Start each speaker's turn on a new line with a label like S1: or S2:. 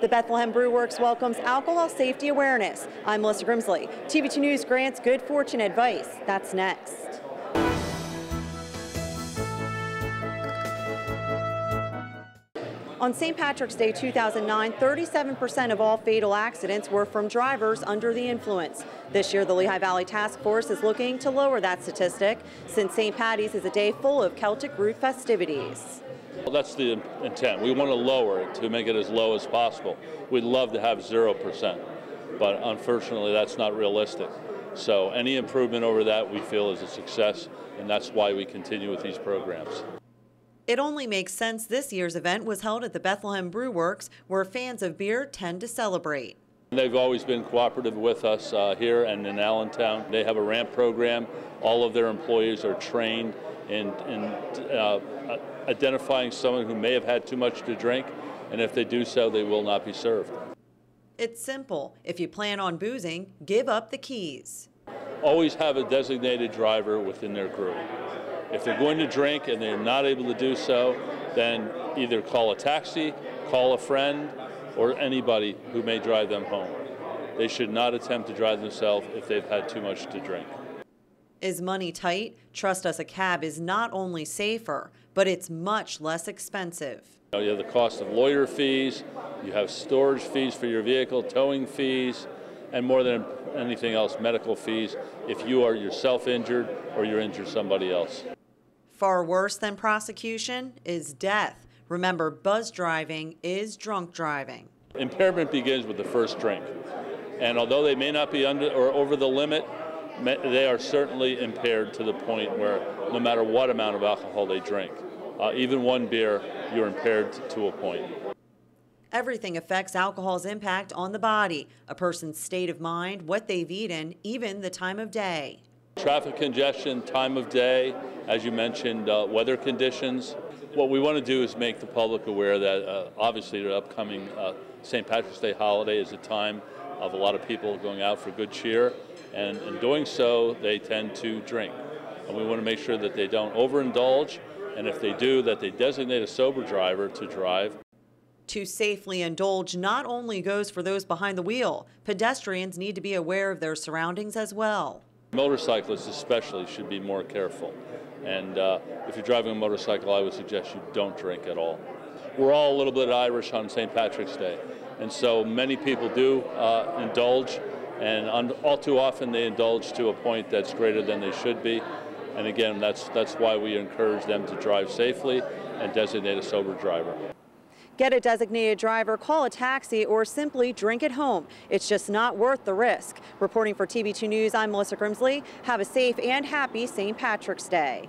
S1: The Bethlehem Brew Works welcomes alcohol safety awareness. I'm Melissa Grimsley. TV2 News grants good fortune advice. That's next. On St. Patrick's Day 2009, 37% of all fatal accidents were from drivers under the influence. This year, the Lehigh Valley Task Force is looking to lower that statistic, since St. Patty's is a day full of Celtic root festivities.
S2: Well, that's the intent. We want to lower it to make it as low as possible. We'd love to have 0%, but unfortunately that's not realistic. So any improvement over that we feel is a success, and that's why we continue with these programs.
S1: It only makes sense this year's event was held at the Bethlehem Brew Works, where fans of beer tend to celebrate.
S2: They've always been cooperative with us here and in Allentown. They have a ramp program. All of their employees are trained in identifying someone who may have had too much to drink, and if they do so, they will not be served.
S1: It's simple. If you plan on boozing, give up the keys.
S2: Always have a designated driver within their group. If they're going to drink and they're not able to do so, then either call a taxi, call a friend, or anybody who may drive them home. They should not attempt to drive themselves if they've had too much to drink.
S1: Is money tight? Trust us, a cab is not only safer, but it's much less expensive.
S2: You have the cost of lawyer fees, you have storage fees for your vehicle, towing fees, and more than anything else, medical fees if you are yourself injured or you injure somebody else.
S1: Far worse than prosecution is death. Remember, buzz driving is drunk driving.
S2: Impairment begins with the first drink, and although they may not be under or over the limit, they are certainly impaired to the point where no matter what amount of alcohol they drink, even one beer, you're impaired to a point.
S1: Everything affects alcohol's impact on the body, a person's state of mind, what they've eaten, even the time of day.
S2: Traffic congestion, time of day, as you mentioned, weather conditions. What we want to do is make the public aware that obviously the upcoming St. Patrick's Day holiday is a time of a lot of people going out for good cheer, and in doing so, they tend to drink. And we want to make sure that they don't overindulge, and if they do, that they designate a sober driver to drive.
S1: To safely indulge not only goes for those behind the wheel, pedestrians need to be aware of their surroundings as well.
S2: Motorcyclists especially should be more careful. And if you're driving a motorcycle, I would suggest you don't drink at all. We're all a little bit Irish on St. Patrick's Day, and so many people do indulge, and all too often they indulge to a point that's greater than they should be. And again, that's why we encourage them to drive safely and designate a sober driver.
S1: Get a designated driver, call a taxi, or simply drink at home. It's just not worth the risk. Reporting for TV2 News, I'm Melissa Grimsley. Have a safe and happy St. Patrick's Day.